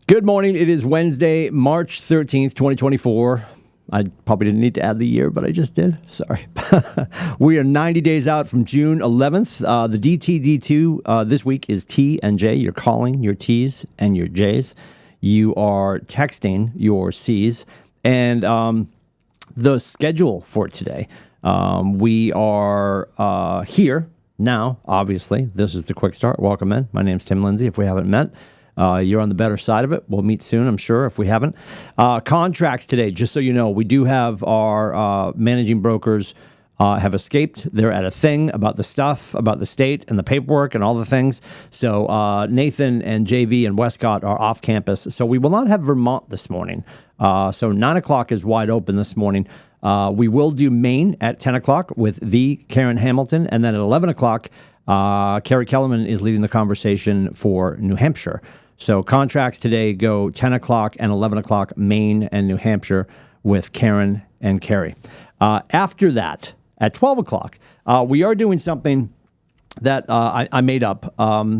Good morning. It is Wednesday, March 13th, 2024. I probably didn't need to add the year, but I just did. Sorry. We are 90 days out from June 11th. The DTD2 this week is T and J. You're calling your T's and your J's. You are texting your C's. And the schedule for today, we are here now, obviously. This is the Quick Start. Welcome in. My name's Tim Lindsay, if we haven't met. You're on the better side of it. We'll meet soon, I'm sure, if we haven't. Contracts today, just so you know, we do have our managing brokers have escaped. They're at a thing about the stuff, about the state and the paperwork and all the things. So Nathan and JV and Westcott are off campus. So we will not have Vermont this morning. So 9 o'clock is wide open this morning. We will do Maine at 10 o'clock with the Karen Hamilton. And then at 11 o'clock, Carrie Kellerman is leading the conversation for New Hampshire. So contracts today go 10 o'clock and 11 o'clock, Maine and New Hampshire with Karen and Carrie. After that, at 12 o'clock, we are doing something that I made up.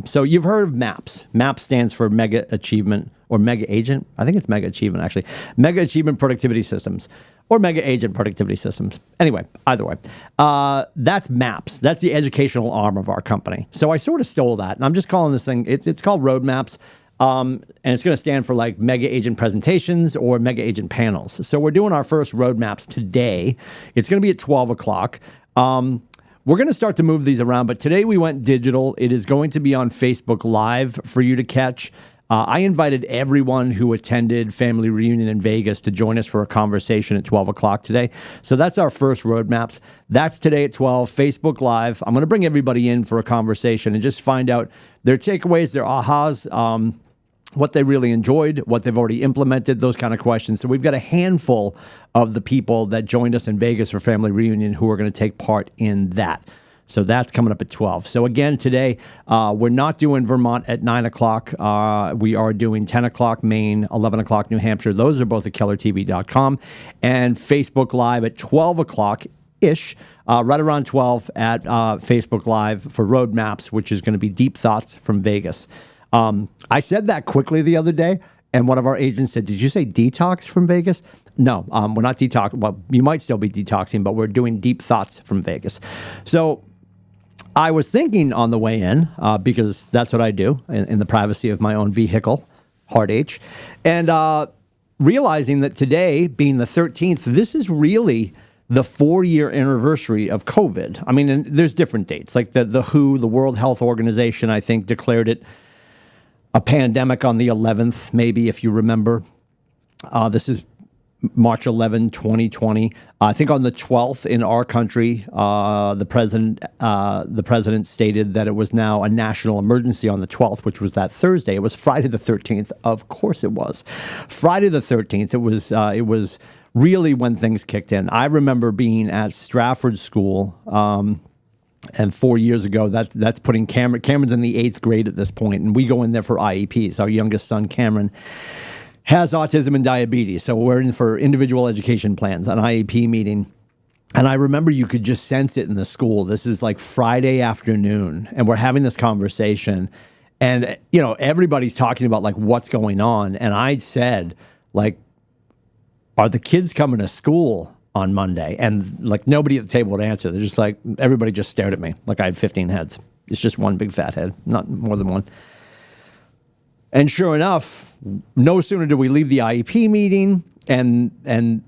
So you've heard of MAPS. MAPS stands for Mega Achievement or Mega Agent. I think it's Mega Achievement, actually. Mega Achievement Productivity Systems or Mega Agent Productivity Systems. Anyway, either way. That's MAPS. That's the educational arm of our company. So I sort of stole that, and I'm just calling this thing, it's called Roadmaps. And it's going to stand for like Mega Agent Presentations or Mega Agent Panels. So we're doing our first Roadmaps today. It's going to be at 12 o'clock. We're going to start to move these around, but today we went digital. It is going to be on Facebook Live for you to catch. I invited everyone who attended Family Reunion in Vegas to join us for a conversation at 12 o'clock today. So that's our first Roadmaps. That's today at 12, Facebook Live. I'm going to bring everybody in for a conversation and just find out their takeaways, their ahas, what they really enjoyed, what they've already implemented, those kind of questions. So we've got a handful of the people that joined us in Vegas for Family Reunion who are going to take part in that. So that's coming up at 12. So again, today, we're not doing Vermont at 9 o'clock. We are doing 10 o'clock Maine, 11 o'clock New Hampshire. Those are both at kellertv.com. And Facebook Live at 12 o'clock-ish, right around 12 at Facebook Live for Roadmaps, which is going to be Deep Thoughts from Vegas. I said that quickly the other day, and one of our agents said, "Did you say detox from Vegas?" No, we're not detoxing. Well, you might still be detoxing, but we're doing Deep Thoughts from Vegas. So I was thinking on the way in, because that's what I do in the privacy of my own vehicle, Hard H, and realizing that today, being the 13th, this is really the 4-year anniversary of COVID. I mean, and there's different dates, like the WHO, the World Health Organization, I think, declared it a pandemic on the 11th, maybe, if you remember. This is March 11, 2020. I think on the 12th in our country, the president stated that it was now a national emergency on the 12th, which was that Thursday. It was Friday the 13th. Of course it was. Friday the 13th, it was really when things kicked in. I remember being at Stratford School, and 4 years ago, that's putting Cameron's in the 8th grade at this point, and we go in there for IEPs. Our youngest son, Cameron, has autism and diabetes, so we're in for individual education plans, an IEP meeting. And I remember you could just sense it in the school. This is like Friday afternoon, and we're having this conversation, and everybody's talking about like what's going on. And I said, like, are the kids coming to school on Monday? And like nobody at the table would answer. They're just like, everybody just stared at me like I had 15 heads. It's just one big fat head, not more than one. And sure enough, no sooner did we leave the IEP meeting, and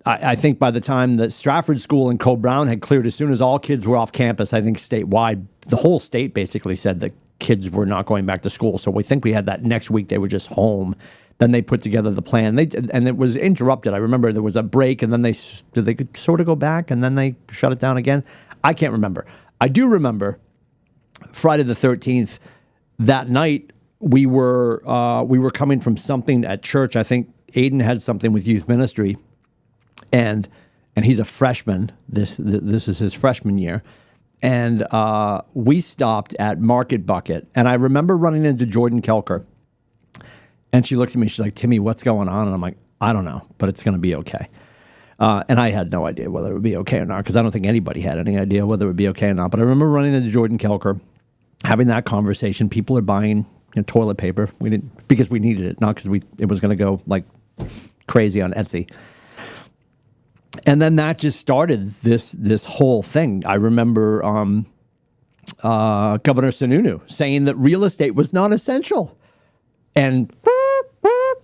I think by the time that Stratford School and Co-Brown had cleared, as soon as all kids were off campus, I think statewide, the whole state basically said that kids were not going back to school. So we think we had that next week they were just home. Then they put together the plan. And it was interrupted. I remember there was a break, and then they could sort of go back, and then they shut it down again. I can't remember. I do remember Friday the 13th, that night, we were coming from something at church. I think Aiden had something with youth ministry, and he's a freshman. This is his freshman year. And we stopped at Market Bucket, and I remember running into Jordan Kelker. And she looks at me, she's like, "Timmy, what's going on?" And I'm like, "I don't know, but it's going to be okay." And I had no idea whether it would be okay or not, because I don't think anybody had any idea whether it would be okay or not. But I remember running into Jordan Kelker, having that conversation. People are buying toilet paper. We didn't, because we needed it, not because it was going to go like crazy on Etsy. And then that just started this whole thing. I remember Governor Sununu saying that real estate was non-essential. And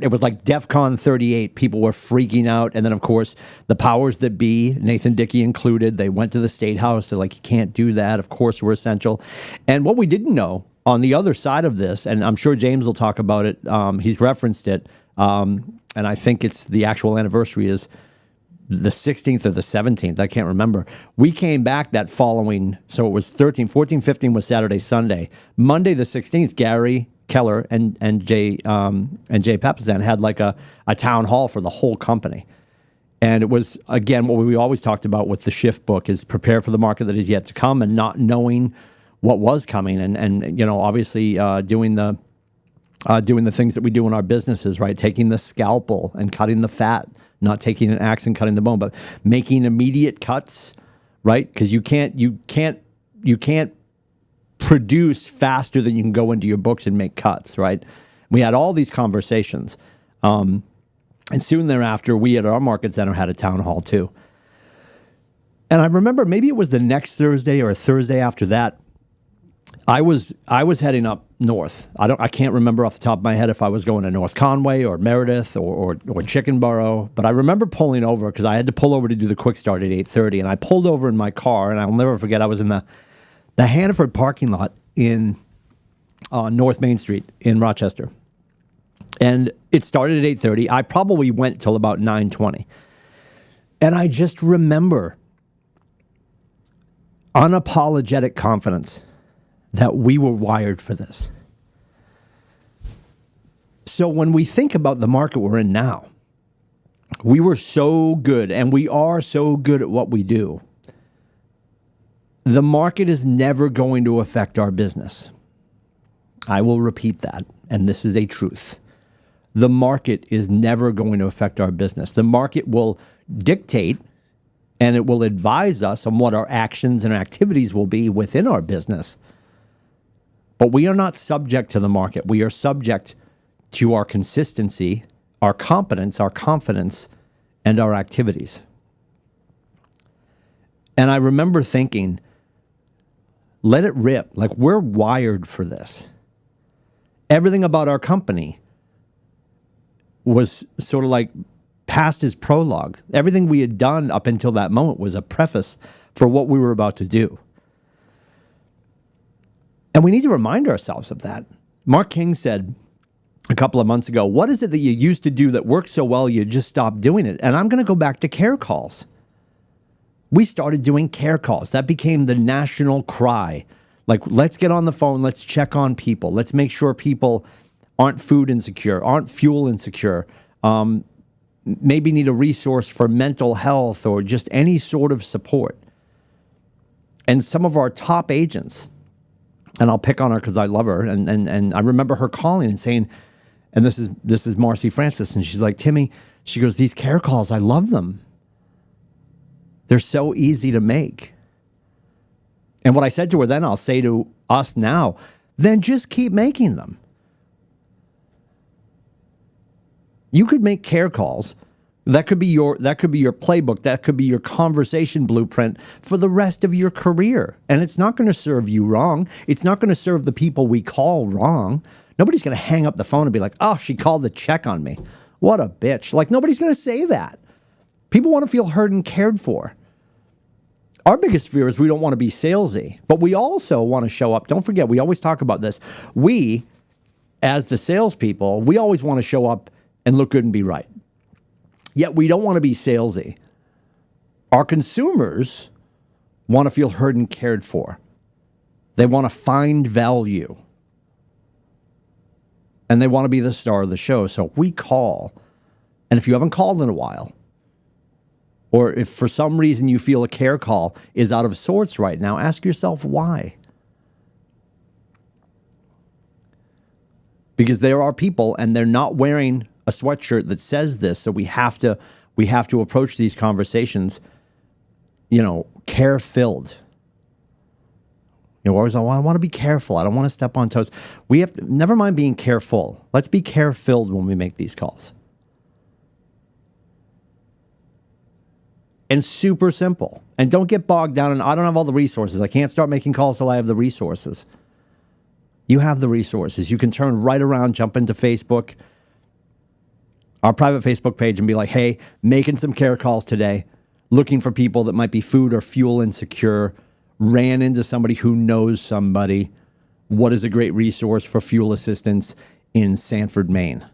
it was like DEFCON 38. People were freaking out. And then, of course, the powers that be, Nathan Dickey included, they went to the State House. They're like, you can't do that. Of course, we're essential. And what we didn't know on the other side of this, and I'm sure James will talk about it, he's referenced it, and I think it's the actual anniversary is the 16th or the 17th. I can't remember. We came back that following, so it was 13, 14, 15 was Saturday, Sunday. Monday the 16th, Gary Keller and Jay Papasan had like a town hall for the whole company. And it was, again, what we always talked about with the Shift book is prepare for the market that is yet to come and not knowing what was coming. And obviously doing the things that we do in our businesses, right? Taking the scalpel and cutting the fat, not taking an axe and cutting the bone, but making immediate cuts, right? Because you can't produce faster than you can go into your books and make cuts, right? We had all these conversations. And soon thereafter, we at our market center had a town hall too. And I remember maybe it was the next Thursday or a Thursday after that, I was heading up north. I can't remember off the top of my head if I was going to North Conway or Meredith or Chickenboro, but I remember pulling over because I had to pull over to do the KWikStart at 8:30, and I pulled over in my car, and I'll never forget, I was in the Hannaford parking lot in North Main Street in Rochester. And it started at 8:30. I probably went till about 9:20. And I just remember unapologetic confidence that we were wired for this. So when we think about the market we're in now, we were so good, and we are so good at what we do. The market is never going to affect our business. I will repeat that, and this is a truth. The market is never going to affect our business. The market will dictate and it will advise us on what our actions and activities will be within our business. But we are not subject to the market. We are subject to our consistency, our competence, our confidence, and our activities. And I remember thinking, let it rip. Like, we're wired for this. Everything about our company was sort of like past as prologue. Everything we had done up until that moment was a preface for what we were about to do. And we need to remind ourselves of that. Mark King said a couple of months ago, what is it that you used to do that worked so well you just stopped doing it? And I'm going to go back to care calls. We started doing care calls. That became the national cry. Like, let's get on the phone, let's check on people. Let's make sure people aren't food insecure, aren't fuel insecure, maybe need a resource for mental health or just any sort of support. And some of our top agents, and I'll pick on her because I love her, and I remember her calling and saying, and this is Marcy Francis, and she's like, Timmy, she goes, these care calls, I love them. They're so easy to make. And what I said to her then, I'll say to us now, then just keep making them. You could make care calls. That could be your playbook. That could be your conversation blueprint for the rest of your career. And it's not going to serve you wrong. It's not going to serve the people we call wrong. Nobody's going to hang up the phone and be like, oh, she called to check on me. What a bitch. Like, nobody's going to say that. People want to feel heard and cared for. Our biggest fear is we don't want to be salesy, but we also want to show up. Don't forget, we always talk about this. We, as the salespeople, we always want to show up and look good and be right. Yet we don't want to be salesy. Our consumers want to feel heard and cared for. They want to find value. And they want to be the star of the show. So we call, and if you haven't called in a while, or if for some reason you feel a care call is out of sorts right now, ask yourself why. Because there are people, and they're not wearing a sweatshirt that says this, so we have to approach these conversations, care-filled. You know, always, oh, I want to be careful. I don't want to step on toes. Never mind being careful. Let's be care-filled when we make these calls. And super simple. And don't get bogged down in, I don't have all the resources. I can't start making calls till I have the resources. You have the resources. You can turn right around, jump into Facebook, our private Facebook page, and be like, hey, making some care calls today, looking for people that might be food or fuel insecure, ran into somebody who knows somebody. What is a great resource for fuel assistance in Sanford, Maine?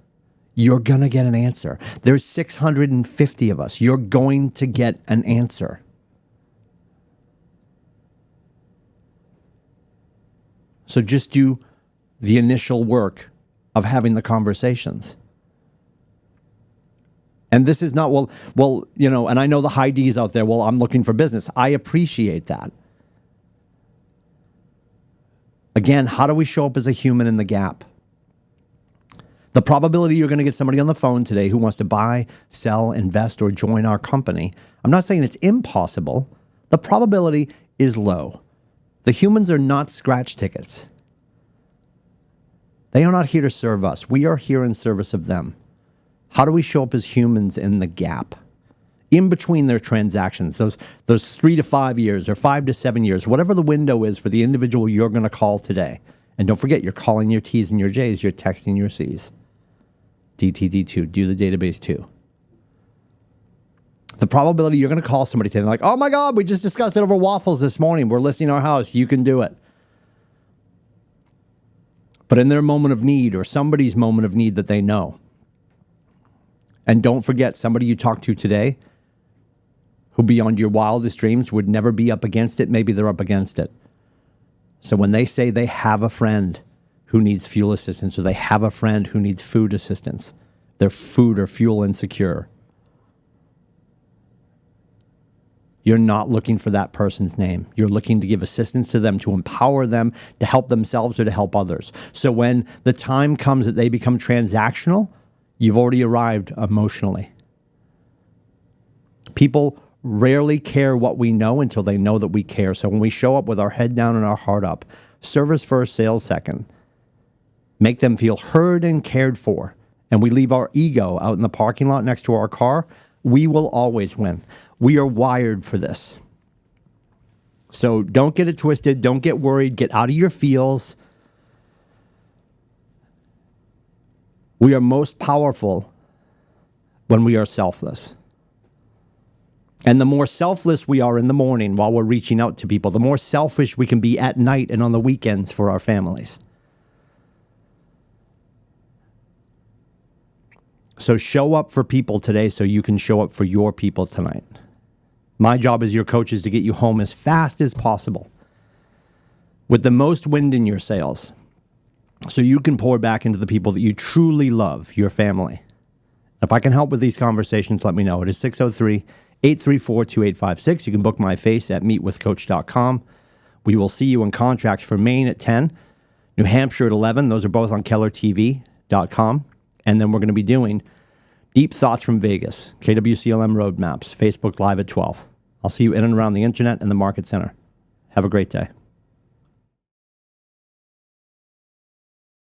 You're going to get an answer. There's 650 of us. You're going to get an answer. So just do the initial work of having the conversations. And this is not, well, you know, and I know the high D's out there, well, I'm looking for business. I appreciate that. Again, how do we show up as a human in the gap? The probability you're going to get somebody on the phone today who wants to buy, sell, invest, or join our company, I'm not saying it's impossible. The probability is low. The humans are not scratch tickets. They are not here to serve us. We are here in service of them. How do we show up as humans in the gap? In between their transactions, those 3 to 5 years or 5 to 7 years, whatever the window is for the individual you're going to call today. And don't forget, you're calling your T's and your J's, you're texting your C's. DTD2, do the database too. The probability you're going to call somebody today, like, oh my God, we just discussed it over waffles this morning. We're listing our house. You can do it. But in their moment of need or somebody's moment of need that they know. And don't forget, somebody you talk to today who beyond your wildest dreams would never be up against it, maybe they're up against it. So when they say they have a friend who needs fuel assistance or they have a friend who needs food assistance, they're food or fuel insecure, you're not looking for that person's name. You're looking to give assistance to them, to empower them, to help themselves or to help others. So when the time comes that they become transactional, you've already arrived emotionally. People rarely care what we know until they know that we care. So when we show up with our head down and our heart up, service first, sales second, make them feel heard and cared for, and we leave our ego out in the parking lot next to our car, we will always win. We are wired for this. So don't get it twisted. Don't get worried. Get out of your feels. We are most powerful when we are selfless. And the more selfless we are in the morning while we're reaching out to people, the more selfish we can be at night and on the weekends for our families. So show up for people today so you can show up for your people tonight. My job as your coach is to get you home as fast as possible with the most wind in your sails so you can pour back into the people that you truly love, your family. If I can help with these conversations, let me know. It is 603-834-2856. You can book my face at meetwithcoach.com. We will see you in contracts for Maine at 10, New Hampshire at 11. Those are both on kellertv.com. And then we're going to be doing Deep Thoughts from Vegas, KWCLM Roadmaps, Facebook Live at 12. I'll see you in and around the internet and the market center. Have a great day.